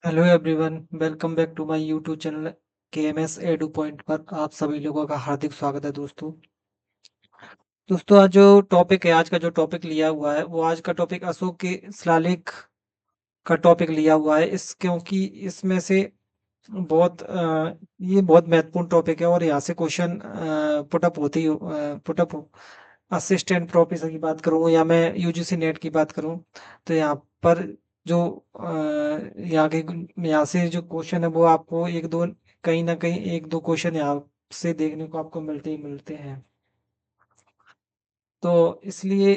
Hello everyone, welcome back to my YouTube channel KMS edu point पर आप सभी लोगों का हार्दिक स्वागत है दोस्तों। आज का जो टॉपिक लिया हुआ है वो आज का टॉपिक अशोक के शिलालेख का टॉपिक लिया हुआ है इस क्योंकि इसमें से ये बहुत महत्वपूर्ण टॉपिक है और यहाँ से क्वेश्चन पुटअप असिस्टेंट प्रोफेसर की बात करूँ या मैं यूजीसी नेट की बात करूँ तो यहाँ पर जो यहाँ के यहाँ से जो क्वेश्चन है वो आपको एक दो कहीं ना कहीं एक दो क्वेश्चन यहाँ से देखने को आपको मिलते ही मिलते हैं। तो इसलिए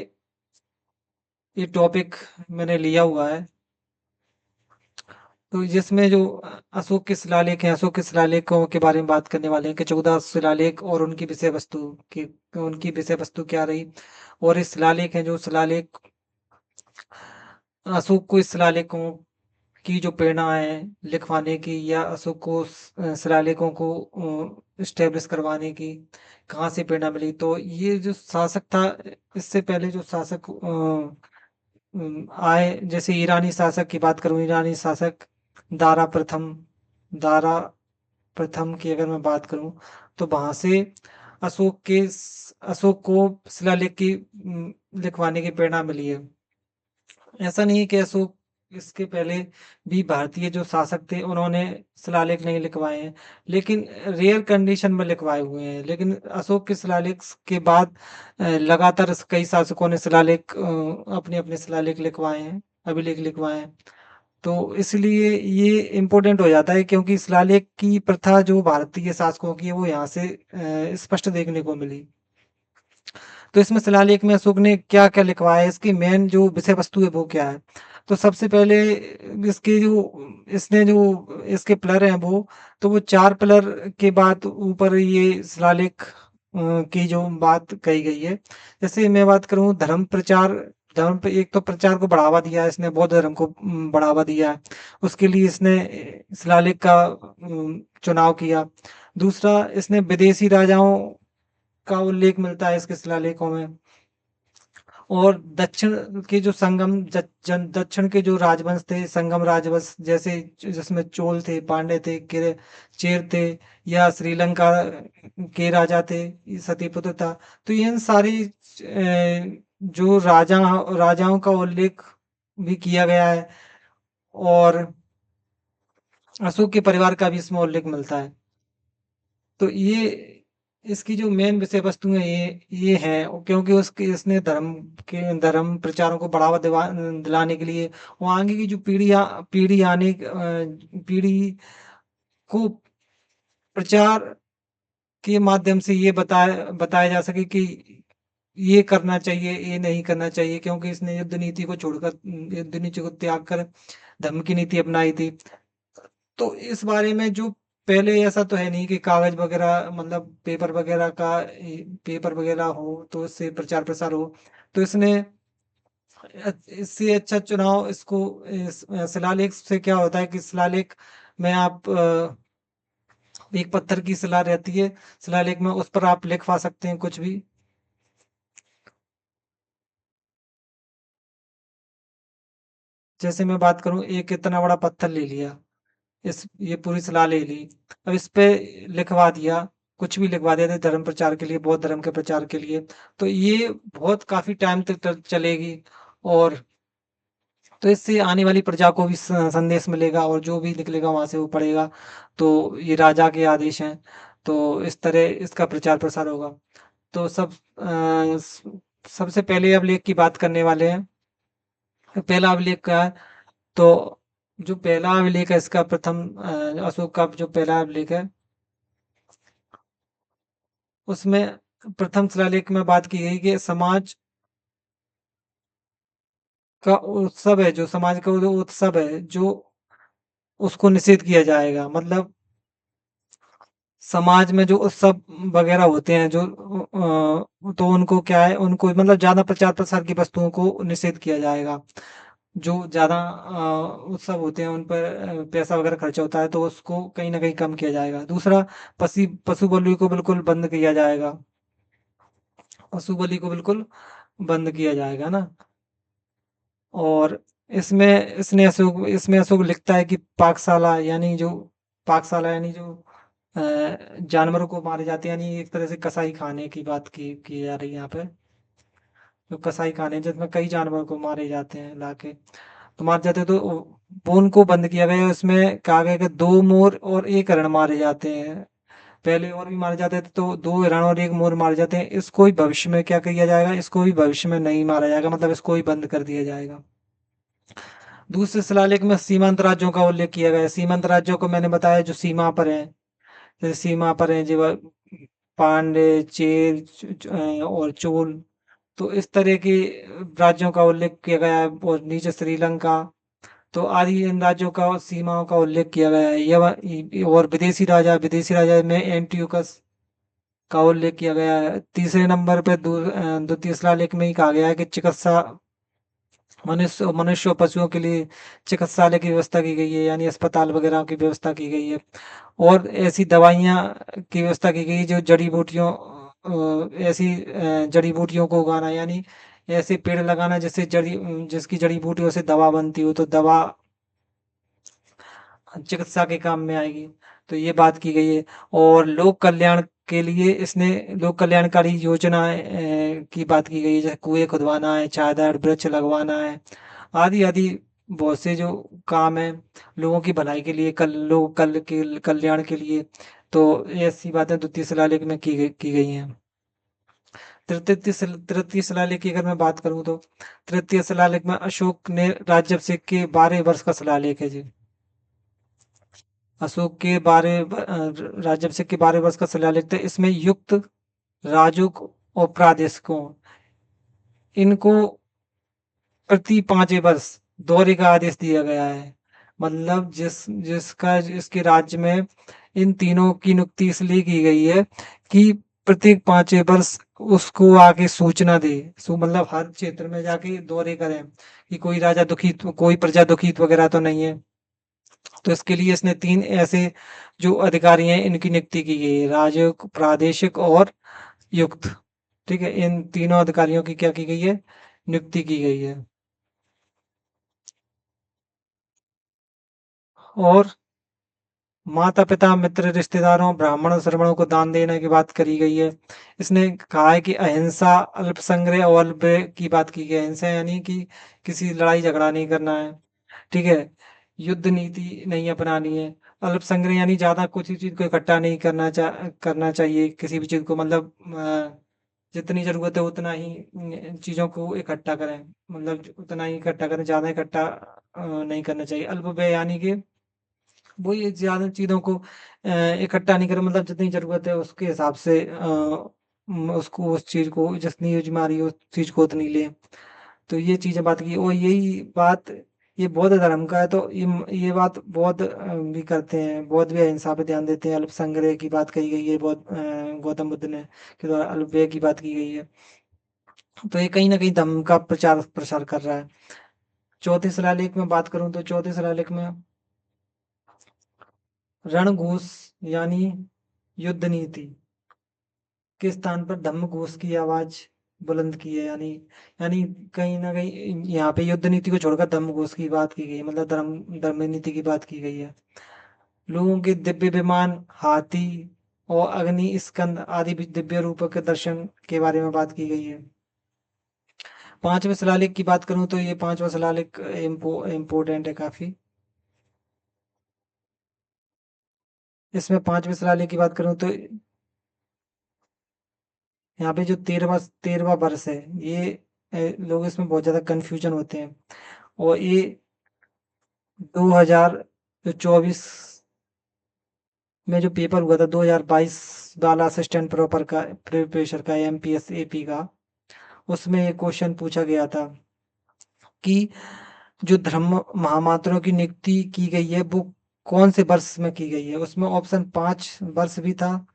ये टॉपिक मैंने लिया हुआ है। तो जिसमें जो अशोक के शिलालेख हैं, अशोक के शिलालेखों के बारे में बात करने वाले हैं कि 14 शिलालेख और उनकी विषय वस्तु क्या रही। और इस शिलालेख हैं जो शिलालेख अशोक को इस शिलालेखों की जो प्रेरणा है लिखवाने की या अशोक को शिलालेखों को इस्टेब्लिश करवाने की कहाँ से प्रेरणा मिली। तो ये जो शासक था, इससे पहले जो शासक आए, जैसे ईरानी शासक की बात करूं, ईरानी शासक दारा प्रथम दारा प्रथम की अगर मैं बात करूं तो वहां से अशोक को शिलालेख की लिखवाने की प्रेरणा मिली है। ऐसा नहीं है कि अशोक इसके पहले भी भारतीय जो शासक थे उन्होंने शिलालेख नहीं लिखवाए हैं, लेकिन रेयर कंडीशन में लिखवाए हुए हैं। लेकिन अशोक के शिलालेख के बाद लगातार कई शासकों ने अपने अपने शिलालेख लिखवाए हैं, अभिलेख लिखवाए हैं। तो इसलिए ये इम्पोर्टेंट हो जाता है क्योंकि शिलालेख की प्रथा जो भारतीय शासकों की है वो यहाँ से स्पष्ट देखने को मिली। तो इसमें शिलालेख में अशोक ने क्या-क्या लिखवाया है, इसकी मेन जो विषय वस्तु है वो क्या है? तो सबसे पहले इसके पिलर हैं वो, तो वो 4 पिलर के बाद ऊपर ये शिलालेख की जो बात कही गई है। जैसे मैं बात करूँ धर्म पे एक तो प्रचार को बढ़ावा दिया है इसने, बौद्ध धर्म को बढ़ावा दिया है। उसके लिए इसने शिलालेख का चुनाव किया। दूसरा, इसने विदेशी राजाओं का उल्लेख मिलता है इसके शिलालेखों में। और दक्षिण के जो राजवंश थे, संगम राजवंश, जैसे जिसमें चोल थे, पांड्य थे, चेर थे या श्रीलंका के राजा थे, ये सतीपुत्र था। तो इन सारी जो राजाओं का उल्लेख भी किया गया है। और अशोक के परिवार का भी इसमें उल्लेख मिलता है। तो ये इसकी जो मेन विषय वस्तु है ये है, क्योंकि उसके इसने धर्म प्रचारों को दिलाने के लिए वो आगे की जो पीढ़ी को प्रचार के माध्यम से ये बताया जा सके कि ये करना चाहिए, ये नहीं करना चाहिए, क्योंकि इसने युद्ध नीति को त्याग कर धर्म की नीति अपनाई थी। तो इस बारे में जो पहले ऐसा तो है नहीं कि कागज वगैरह, मतलब पेपर वगैरह हो तो इससे प्रचार प्रसार हो। तो इसने इससे अच्छा चुनाव इसको शिलालेख से क्या होता है कि शिलालेख में आप एक पत्थर की शिला रहती है शिलालेख में, उस पर आप लिखवा सकते हैं कुछ भी। जैसे मैं बात करूं, एक इतना बड़ा पत्थर ले लिया, इस ये पूरी सलाह ले ली, अब इस पे लिखवा दिया, कुछ भी लिखवा दिया था धर्म प्रचार के लिए, बौद्ध धर्म के प्रचार के लिए, तो ये बहुत काफी टाइम तक चलेगी। और तो इससे आने वाली प्रजा को भी संदेश मिलेगा और जो भी निकलेगा वहां से वो पढ़ेगा। तो ये राजा के आदेश हैं, तो इस तरह इसका प्रचार प्रसार होगा। तो सबसे पहले अभिलेख की बात करने वाले हैं। पहला अभिलेख क्या है? तो जो पहला अभिलेख है इसका अशोक का जो पहला अभिलेख है उसमें प्रथम शिलालेख में बात की गई कि समाज का जो उत्सव है जो उसको निषेध किया जाएगा। मतलब समाज में जो उत्सव वगैरह होते हैं तो उनको क्या है, उनको मतलब ज्यादा प्रचार प्रसार की वस्तुओं को निषेध किया जाएगा। जो ज़्यादा उत्सव होते हैं उन पर पैसा वगैरह खर्चा होता है तो उसको कहीं न कहीं कम किया जाएगा। दूसरा, पशु बलि को बिल्कुल बंद किया जाएगा। पशु बलि को बिल्कुल बंद किया जाएगा ना। और इसमें अशोक लिखता है कि पाकशाला यानी जो जानवरों को मारे जाते हैं, यानी एक तरह से कसाई खाने की बात की जा रही है यहाँ पे। जो कसाई खाने जिसमें कई जानवरों को मारे जाते हैं लाके, तो मारे जाते हैं, तो वो उनको बंद किया गया है। उसमें कहा गया है कि 2 मोर और 1 हिरण मारे जाते हैं। पहले और भी मारे जाते थे, तो 2 हिरण और 1 मोर मारे जाते हैं। इसको भी भविष्य में क्या किया जाएगा, इसको भी भविष्य में नहीं मारा जाएगा, मतलब इसको भी बंद कर दिया जाएगा। दूसरे शिलालेख में सीमांत राज्यों का उल्लेख किया गया है। सीमांत राज्यों को मैंने बताया जो सीमा पर हैं, जैसे सीमा पर हैं जो पांड्य, चेर और चोल, तो इस तरह के राज्यों का उल्लेख किया गया है। और नीचे श्रीलंका, तो आदि इन राज्यों का और सीमाओं का उल्लेख किया गया है। और विदेशी राजा में एंटियोकस का उल्लेख किया गया है। तीसरे नंबर पे द्वितीय शिलालेख में ही कहा गया है कि चिकित्सा मनुष्य और पशुओं के लिए चिकित्सालय की व्यवस्था की गई है, यानी अस्पताल वगैरह की व्यवस्था की गई है। और ऐसी दवाइयाँ की व्यवस्था की गई है जो जड़ी बूटियों को उगाना, यानी ऐसे पेड़ लगाना जिसकी जड़ी बूटियों से दवा बनती हो, तो दवा चिकित्सा के काम में आएगी। तो ये बात की गई है। और लोक कल्याण के लिए इसने लोक कल्याणकारी योजनाएँ की बात की गई है, जैसे कुएँ खुदवाना है, छायादार वृक्ष लगवाना है, आदि-आदि बहुत से जो काम हैं, लोगों की भलाई के लिए, कल के कल्याण के लिए, तो ऐसी बातें द्वितीय शिलालेख में की गई हैं। तृतीय शिलालेख की अगर मैं बात करूँ, तो तृतीय शिलालेख में अशोक ने राज्याभिषेक के 12 वर्ष का शिलालेख है जी। अशोक के 12 राज्याभिषेक के 12 वर्ष का शिलालेख था। इसमें युक्त राजों और प्रादेशिकों, इनको प्रति 5वें वर्ष दौरे का आदेश दिया गया है। मतलब जिसके राज्य में इन तीनों की नियुक्ति इसलिए की गई है कि प्रत्येक 5वें वर्ष उसको आके सूचना दे। मतलब हर क्षेत्र में जाके दौरे करें कि कोई प्रजा दुखित वगैरह तो नहीं है। तो इसके लिए इसने 3 ऐसे जो अधिकारी हैं, इनकी नियुक्ति की गई है, राजक, प्रादेशिक और युक्त। ठीक है, इन तीनों अधिकारियों की क्या की गई है, नियुक्ति की गई है। और माता पिता मित्र रिश्तेदारों ब्राह्मणों श्रमणों को दान देने की बात करी गई है। इसने कहा है कि अहिंसा अल्प संग्रह और अल्प व्यय की बात की गई है। अहिंसा यानी कि किसी लड़ाई झगड़ा नहीं करना है, ठीक है, युद्ध नीति नहीं अपनानी है। अल्प संग्रह यानी ज्यादा कुछ चीज को इकट्ठा नहीं करना चाहिए, किसी भी चीज को, मतलब जितनी जरूरत है उतना ही चीजों को इकट्ठा करें, मतलब उतना ही इकट्ठा करें, ज्यादा इकट्ठा नहीं करना चाहिए। अल्प व्यय यानी कि वो ये ज़्यादा चीज़ों को इकट्ठा नहीं करें, मतलब जितनी ज़रूरत है उसके हिसाब से उसको उस चीज़ को जितनी यूज़ में आ रही है उस चीज़ को उतनी लें। तो ये चीज़ें बात की, और यही बात ये बौद्ध धर्म का है, तो ये बात बौद्ध भी करते हैं। बौद्ध भी अहिंसा पे ध्यान देते हैं। अल्प संग्रह की बात कही गई है गौतम बुद्ध ने के द्वारा अल्प व्यय की बात की गई है। तो ये कहीं न कहीं धम्म का प्रचार प्रसार कर रहा है। चौथे शिलालेख में बात करूँ, तो चौथे शिलालेख में रणघोष यानी युद्ध नीति के स्थान पर धम्मघोष की आवाज बुलंद की है, यानी कहीं ना कहीं यहाँ पे युद्ध नीति को छोड़कर धम्मघोष की बात की गई है, मतलब धर्म नीति की बात की गई है। लोगों के दिव्य विमान, हाथी और अग्नि स्कंद आदि भी दिव्य रूपों के दर्शन के बारे में बात की गई है। पांचवें शिलालेख की बात करूं, तो ये पांचवा शिलालेख इम्पोर्टेंट है काफी। इसमें पांचवें शिलालेख की बात करूं, तो यहाँ पे जो तेरहवा वर्ष है, ये लोग इसमें बहुत ज्यादा कंफ्यूजन होते हैं। और ये 2024 में जो पेपर हुआ था, 2022 वाला असिस्टेंट प्रोफेसर का एमपीएस एपी का, उसमें एक क्वेश्चन पूछा गया था कि जो धर्म महामात्रों की नियुक्ति की गई है वो कौन से वर्ष में की गई है। उसमें ऑप्शन 5 वर्ष भी था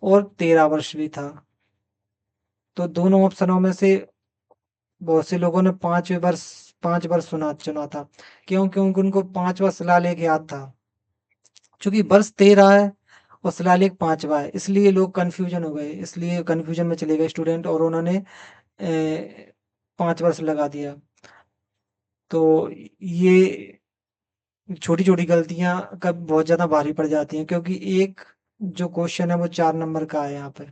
और 13 वर्ष भी था। तो दोनों ऑप्शनों में से बहुत से लोगों ने 5 वर्ष सुना चुना था। क्यों? क्योंकि उनको 5वां शिलालेख याद था। चूंकि वर्ष 13 है और शिलालेख 5वां है, इसलिए लोग कंफ्यूजन हो गए, इसलिए कंफ्यूजन में चले गए स्टूडेंट, और उन्होंने 5 वर्ष लगा दिया। तो ये छोटी-छोटी गलतियाँ कब बहुत ज़्यादा भारी पड़ जाती हैं, क्योंकि एक जो क्वेश्चन है वो 4 नंबर का है यहाँ पे,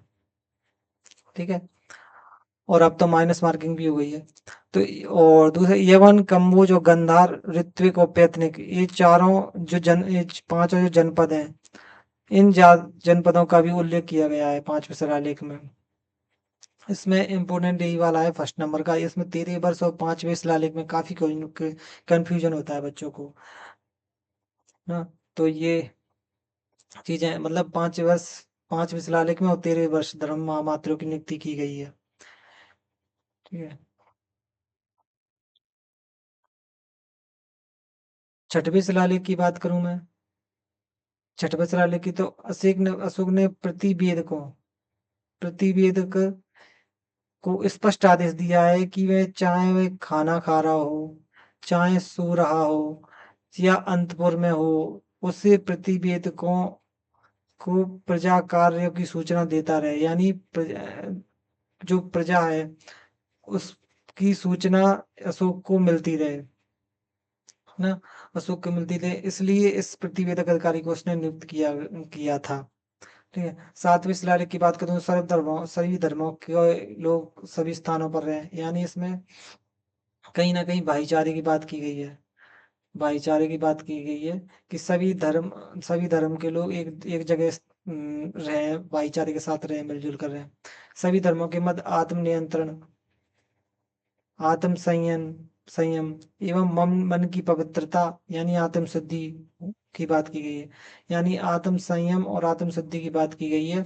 ठीक है? और अब तो माइनस मार्किंग भी हो गई है। तो और दूसरा यवन, कम्बोज और गंधार, ऋत्विक और पैतनिक, ये चारों जो ये पांचों जो जनपद हैं, इन जनपदों का भी उल्लेख किया गया है पांचवें शिलालेख में। इसमें इम्पोर्टेंट यही वाला है फर्स्ट नंबर का। इसमें 13 वर्ष और पांचवें शिलालेख में काफी कंफ्यूजन होता है बच्चों को ना। तो ये चीजें मतलब 5 वर्ष, पांचवें शिलालेख में और 13 वर्ष धर्म महामात्रों की नियुक्ति की गई है, ठीक है। छठवें शिलालेख की बात करूं मैं, छठवें शिलालेख की, तो अशोक ने प्रतिवेदक को स्पष्ट आदेश दिया है कि वह चाहे वह खाना खा रहा हो, चाहे सो रहा हो या अंतपुर में हो, उसे प्रतिवेदकों को प्रजा कार्यों की सूचना देता रहे। यानी जो प्रजा है उसकी सूचना अशोक को मिलती रहे, है ना। अशोक को मिलती रहे, इसलिए इस प्रतिवेदक अधिकारी को उसने नियुक्त किया किया था, ठीक है। सातवें शिलालेख की बात करूं तो सभी धर्मों के लोग सभी स्थानों पर रहे, यानी इसमें कहीं ना कहीं भाईचारे की बात की गई है। भाईचारे की बात की गई है कि सभी धर्म के लोग एक एक जगह रहे, भाईचारे के साथ रहे, मिलजुल कर रहे। सभी धर्मों के मध्य आत्मनियंत्रण, आत्म संयम संयम एवं मन की पवित्रता यानी आत्म शुद्धि की बात की गई है। यानी आत्म संयम और आत्म शुद्धि की बात की गई है,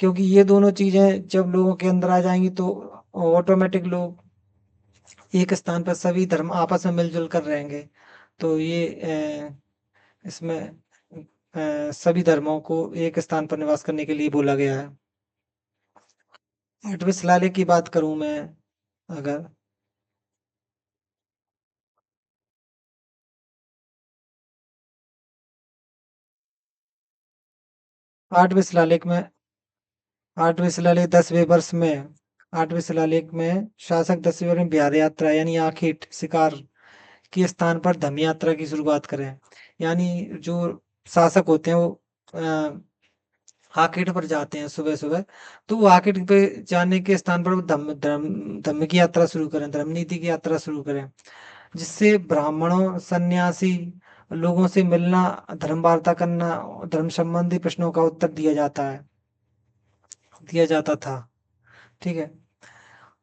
क्योंकि ये दोनों चीजें जब लोगों के अंदर आ जाएंगी तो ऑटोमेटिक लोग एक स्थान पर सभी धर्म आपस में मिलजुल कर रहेंगे। तो ये इसमें सभी धर्मों को एक स्थान पर निवास करने के लिए बोला गया है। आठवें शिलालेख की बात करूं मैं अगर, आठवें शिलालेख में आठवें शिलालेख 10वें वर्ष में, आठवें शिलालेख में शासक 10वें वर्ष में बिहार यात्रा यानी आखिट शिकार के स्थान पर धम यात्रा की शुरुआत करें। यानी जो शासक होते हैं वो आखिट पर जाते हैं सुबह सुबह, तो वो आखिट पे जाने के स्थान पर वो धम्म की यात्रा शुरू करें, धर्म नीति की यात्रा शुरू करें, जिससे ब्राह्मणों, सन्यासी लोगों से मिलना, धर्म वार्ता करना, धर्म संबंधी प्रश्नों का उत्तर दिया जाता था, ठीक है।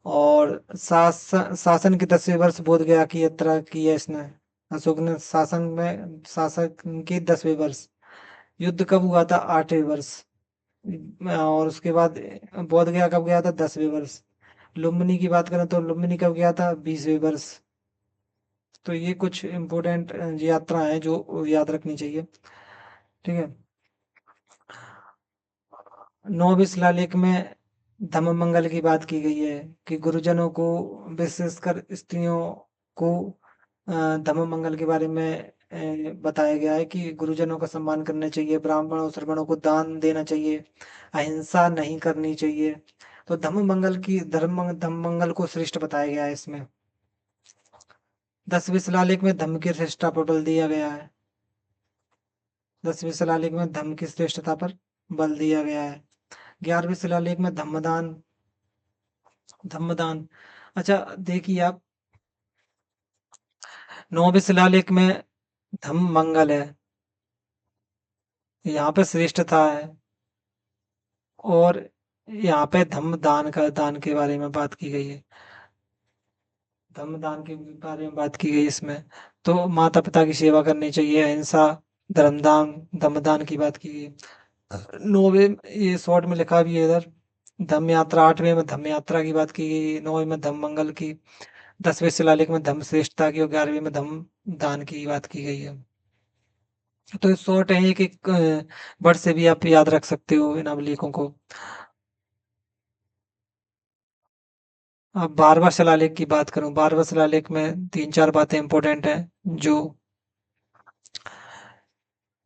और शासन के 10वें वर्ष बोध गया की यात्रा की है इसने, अशोक ने शासक के 10वें वर्ष। युद्ध कब हुआ था? 8वें वर्ष। और उसके बाद बोध गया कब गया था? 10वें वर्ष। लुम्बिनी की बात करें तो लुम्बिनी कब गया था? 20वें वर्ष। तो ये कुछ इम्पोर्टेंट यात्रा है जो याद रखनी चाहिए, ठीक है। नौवें शिलालेख में धम्म मंगल की बात की गई है कि गुरुजनों को, विशेषकर स्त्रियों को धम्म मंगल के बारे में बताया गया है कि गुरुजनों का सम्मान करना चाहिए, ब्राह्मणों और श्रमणों को दान देना चाहिए, अहिंसा नहीं करनी चाहिए। तो धम्म मंगल को श्रेष्ठ बताया गया है इसमें। 10वें शिलालेख में धम्म की श्रेष्ठता पर बल दिया गया है। 10वें शिलालेख में धम्म की श्रेष्ठता पर बल दिया गया है। 11वें शिलालेख में धम्मदान। अच्छा देखिए आप, 9वें शिलालेख में धम्म मंगल है, यहाँ पे श्रेष्ठता है, और यहाँ पे धम्म दान के बारे में बात की गई है। धम्म दान के बारे में बात की गई इसमें। तो माता पिता की सेवा करनी चाहिए, अहिंसा, धर्मदान, धम्मदान की बात की गई। नौवे, ये शॉर्ट में लिखा भी है इधर, धम्म यात्रा। 8वें में धम्म यात्रा की बात की गई, 9वें में धम्म मंगल की, 10वें शिलालेख में धम्म श्रेष्ठता की और 11वें में धम्म दान की बात की गई है। तो शॉर्ट है, एक एक वर्ड से भी आप याद रख सकते हो इन अभिलेखों को। अब 12वां शिलालेख की बात करूं, 12वां शिलालेख में तीन चार बातें इंपॉर्टेंट हैं जो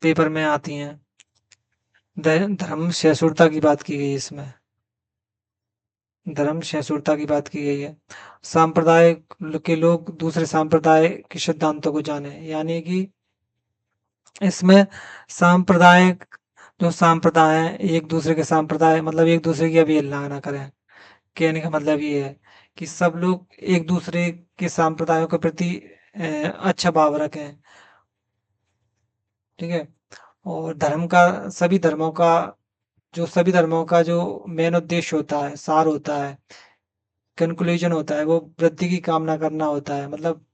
पेपर में आती हैं। धर्म सहिष्णुता की बात की गई इसमें। धर्म सहिष्णुता की बात की गई है। सांप्रदाय के लोग दूसरे सांप्रदाय के सिद्धांतों को जाने, यानी कि इसमें सांप्रदायिक जो सांप्रदाय है एक दूसरे के सांप्रदाय मतलब एक दूसरे की अवहेलना ना करें। कहने का मतलब ये है कि सब लोग एक दूसरे के सांप्रदायों के प्रति अच्छा भाव रखें। ठीक है। और धर्म का सभी धर्मों का जो मेन उद्देश्य होता है, सार होता है, कंक्लूजन होता है, वो वृद्धि की कामना करना होता है। मतलब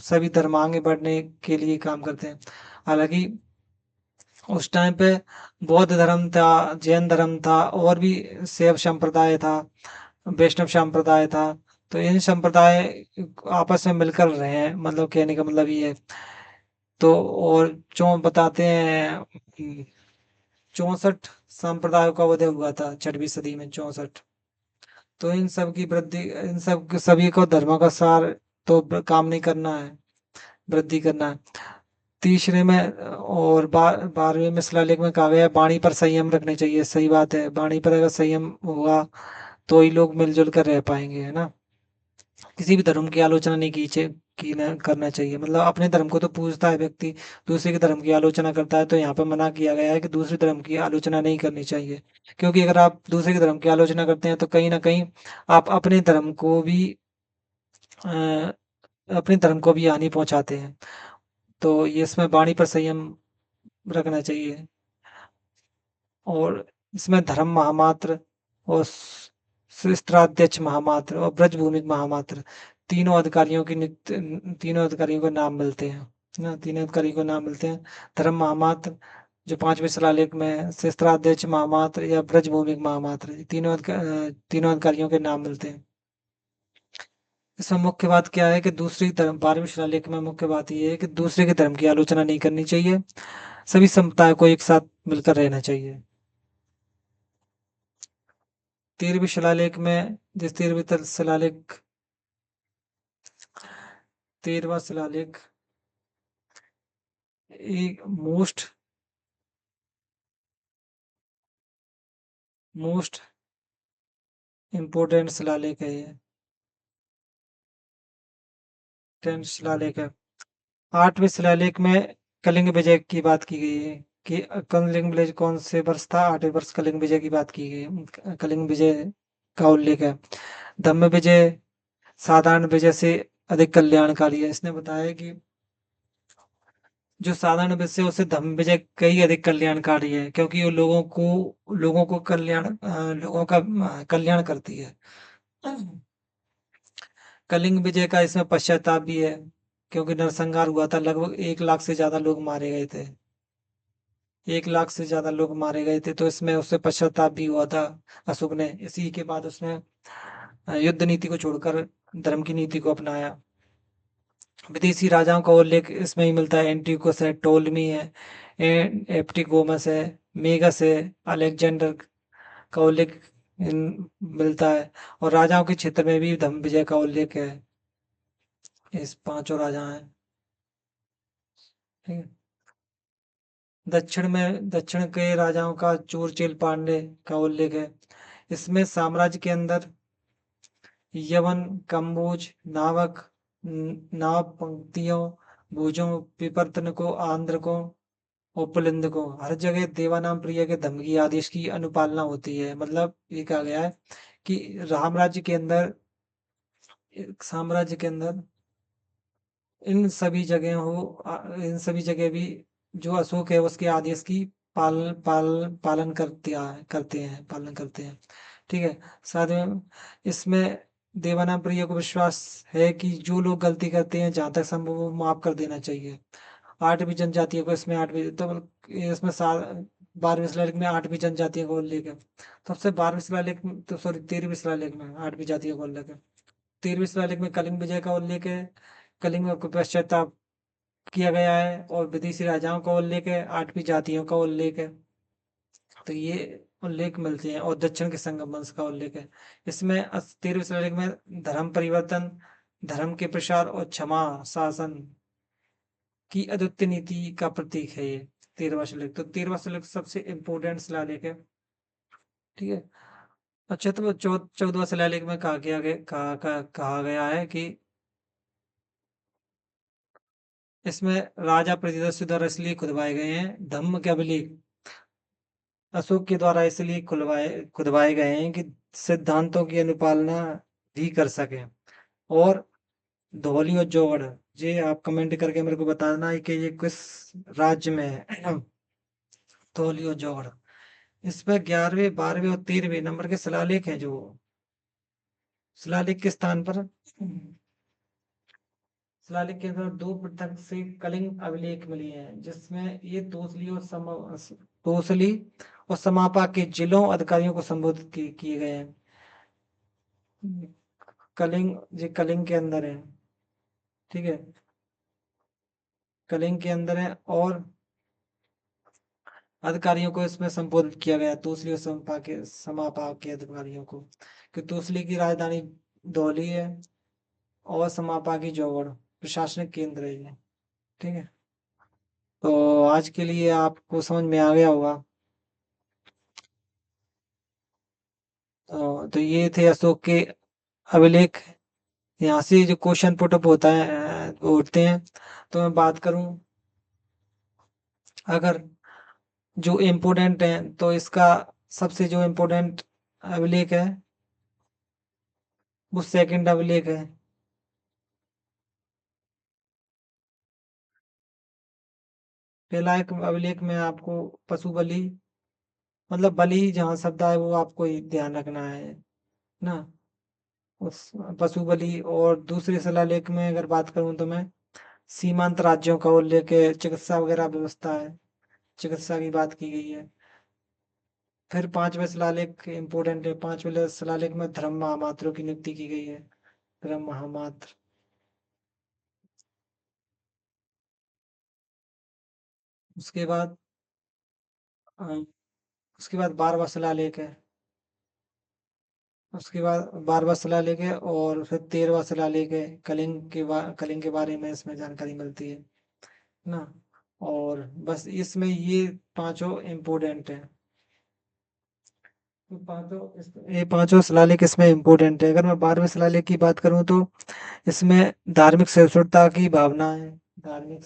सभी धर्म आगे बढ़ने के लिए काम करते हैं। हालांकि उस टाइम पे बौद्ध धर्म था, जैन धर्म था, और भी शैव संप्रदाय था, वैष्णव संप्रदाय था। तो इन संप्रदाय आपस में मिलकर रहे हैं, मतलब कहने का मतलब ये है। तो और जो बताते हैं 64 संप्रदायों का उदय हुआ था 6वीं सदी में, 64। तो इन सब की वृद्धि, इन सब सभी को धर्मों का सार तो काम नहीं करना है, वृद्धि करना है। तीसरे में और 12वें में शिलालेख में कहा गया है वाणी पर संयम रखने चाहिए। सही बात है, वाणी पर अगर संयम होगा तो ही लोग मिलजुल कर रह पाएंगे, है ना। किसी भी धर्म की आलोचना नहीं की न करना चाहिए। मतलब अपने धर्म को तो पूजता है व्यक्ति, दूसरे के धर्म की आलोचना करता है, तो यहाँ पर मना किया गया है कि दूसरे धर्म की आलोचना नहीं करनी चाहिए। क्योंकि अगर आप दूसरे के धर्म की आलोचना करते हैं तो कहीं ना कहीं आप अपने धर्म को भी अ, अपने धर्म को भी हानि पहुंचाते हैं। तो ये इसमें वाणी पर संयम रखना चाहिए। और इसमें धर्म महामात्र और सहस्त्राध्यक्ष महामात्र और ब्रजभूमिक महामात्र तीनों अधिकारियों को नाम मिलते हैं ना, तीनों अधिकारियों को नाम मिलते हैं। धर्म महामात्र जो 5वें शिलालेख में है, सहस्त्राध्यक्ष महामात्र या ब्रजभूमिक महामात्र, तीनों अधिकारियों के नाम मिलते हैं। इसमें मुख्य बात क्या है कि दूसरी धर्म 12वें शिलालेख में मुख्य बात ये है कि दूसरे के धर्म की आलोचना नहीं करनी चाहिए, सभी समुदायों को एक साथ मिलकर रहना चाहिए। 13वें शिलालेख में जिस 13वां शिलालेख एक मोस्ट इम्पोर्टेंट शिलालेख है ये, 10 शिलालेख है। 8वें शिलालेख में कलिंग विजय की बात की गई है कि कलिंग विजय कौन से वर्ष था, 8वें वर्ष कलिंग विजय की बात की गई है। कलिंग विजय का उल्लेख है। धम्म विजय साधारण विजय से अधिक कल्याणकारी है। इसने बताया कि जो साधारण विजय है उससे धम्म विजय कई अधिक कल्याणकारी है, क्योंकि वो लोगों को लोगों का कल्याण करती है। कलिंग विजय का इसमें पश्चाताप भी है, क्योंकि नरसंहार हुआ था, लगभग 1 लाख से ज्यादा लोग मारे गए थे। 1 लाख से ज्यादा लोग मारे गए थे, तो इसमें उससे पश्चाताप भी हुआ था अशोक ने। इसी के बाद उसने युद्ध नीति को छोड़कर धर्म की नीति को अपनाया। विदेशी राजाओं का उल्लेख इसमें ही मिलता है। एंटियोकस है, टोलमी है, एप्टिगोमस है, मेगस है, अलेक्जेंडर का उल्लेख मिलता है। और राजाओं के क्षेत्र में भी धर्म विजय का उल्लेख है। इस पांचों राजा हैं। ठीक है। दक्षिण के राजाओं का चूरचेल पांड्य का उल्लेख है। इसमें साम्राज्य के अंदर यवन, कम्बोज, नावक, नाव पंक्तियों, भुजों, विपर्तनकों, आंध्रकों और पुलिंदकों, हर जगह देवानाम प्रिय के धमकी आदेश की अनुपालना होती है। मतलब ये कहा गया है कि रामराज्य के अंदर, साम्राज्य के अंदर इन सभी जगह इन सभी जगह भी जो अशोक है उसके आदेश की पालन करते हैं। ठीक है। साथ में इसमें देवानाम प्रिय को विश्वास है कि जो लोग गलती करते हैं जहां तक संभव वो माफ कर देना चाहिए। 8वीं जनजातियों को इसमें 8वीं तो इसमें 12वें शिलालेख में 8वीं जनजातियों को उल्लेख है। सबसे 12वें शिलालेख तो सॉरी 13वीं शिलालेख में 8वीं जातियों का उल्लेख है। 13वीं शिलालेख में कलिंग विजय का उल्लेख है, कलिंग को पश्चाताप किया गया है, और विदेशी राजाओं का उल्लेख है, 8वीं जातियों का उल्लेख है। तो ये उल्लेख मिलते हैं। और दक्षिण के संगम वंश का उल्लेख है। इसमें 13वें शिलालेख में धर्म परिवर्तन, धर्म के प्रसार और क्षमा शासन की अद्वितीय नीति का प्रतीक है ये 13वां शिलालेख। तो 13वां शिलालेख सबसे इम्पोर्टेंट शिलालेख है। ठीक है। अच्छा, तो 14वां शिलालेख में कहा गया है कि इसमें राजा प्रतिदर्शी द्वारा इसलिए खुदवाए गए हैं, धम्म के अभिलेख अशोक के द्वारा इसलिए खुदवाए गए हैं कि सिद्धांतों की अनुपालना भी कर सकें। और धौली और जौहर, ये आप कमेंट करके मेरे को बताना है कि ये किस राज्य में है। धौली और जौहर, इसमें 11वें 12वें और 13वें नंबर के शिलालेख हैं, जो शिलालेख के स्थान पर शिलालेख के अंदर दो पृथक से कलिंग अभिलेख मिले हैं, जिसमें ये तोसली और समापा के जिलों अधिकारियों को संबोधित किए गए हैं। कलिंग, ये कलिंग के अंदर है, ठीक है, कलिंग के अंदर है। और अधिकारियों को इसमें संबोधित किया गया, तोसली और समापा के अधिकारियों को, कि तोसली की राजधानी धौली है और समापा की जौगड़ प्रशासनिक केंद्र है ये, ठीक है। तो आज के लिए आपको समझ में आ गया होगा। तो ये थे अशोक के अभिलेख। यहाँ से जो क्वेश्चन पुटअप होता है, वो उठते हैं। तो मैं बात करूं, अगर जो इम्पोर्टेंट है, तो इसका सबसे जो इम्पोर्टेंट अभिलेख है वो सेकंड अभिलेख है। पहला एक अभिलेख में आपको पशु बलि, मतलब बलि जहाँ शब्द है वो आपको ही ध्यान रखना है ना, उस पशु बलि। और दूसरे शिलालेख में अगर बात करूं तो मैं सीमांत राज्यों का उल्लेख है, चिकित्सा वगैरह व्यवस्था है, चिकित्सा की बात की गई है। फिर पांचवें शिलालेख इम्पोर्टेंट है, पांचवें शिलालेख में धर्म महामात्रों की नियुक्ति की गई है, धर्म महामात्र। उसके बाद अ, उसके बाद 12वां शिलालेख है, उसके बाद 12वां शिलालेख है, और फिर 13वां शिलालेख है। कलिंग के बारे में इसमें जानकारी मिलती है ना। और बस इसमें ये पांचों इम्पोर्टेंट है। तो ये पांचों शिलालेख इसमें इम्पोर्टेंट है। अगर मैं 12वें शिलालेख की बात करूं तो इसमें धार्मिक सहिष्णुता की भावना है, धार्मिक,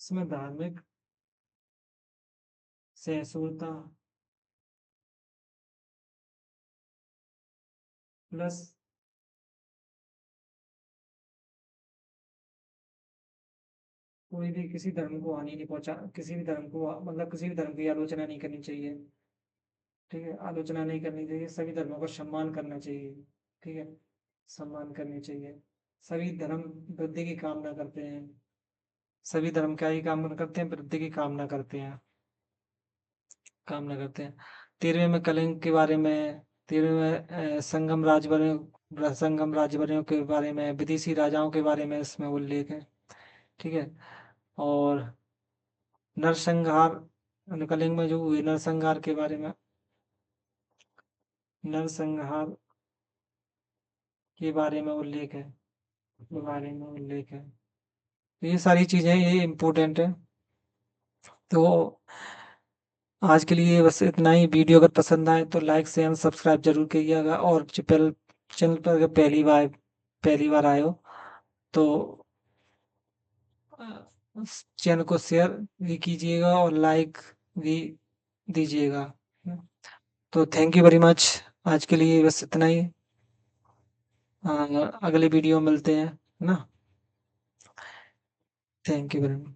इसमें धार्मिक सहिष्णुता प्लस कोई भी किसी धर्म को हानि नहीं पहुंचा, किसी भी धर्म को, मतलब किसी भी धर्म की आलोचना नहीं करनी चाहिए, ठीक है, आलोचना नहीं करनी चाहिए, सभी धर्मों का सम्मान करना चाहिए, ठीक है, सम्मान करनी चाहिए। सभी धर्म वृद्धि की कामना करते हैं, सभी धर्म क्या ही कामना करते हैं, वृद्धि की कामना करते हैं। 13वें में कलिंग के बारे में, 13वें में संगम राजवरों के बारे में, विदेशी राजाओं के बारे में इसमें उल्लेख है, ठीक है। और नरसंहार, कलिंग में जो हुए नरसंहार के बारे में, नरसंहार के बारे में उल्लेख है, के बारे में उल्लेख है। तो ये सारी चीजें ये इम्पोर्टेंट है। तो आज के लिए बस इतना ही। वीडियो अगर पसंद आए तो लाइक शेयर सब्सक्राइब जरूर कीजिएगा। और चैनल पर अगर पहली बार आए हो तो उस चैनल को शेयर भी कीजिएगा और लाइक भी दीजिएगा। तो थैंक यू वेरी मच। आज के लिए बस इतना ही। अगले वीडियो में मिलते हैं ना। Thank you very much.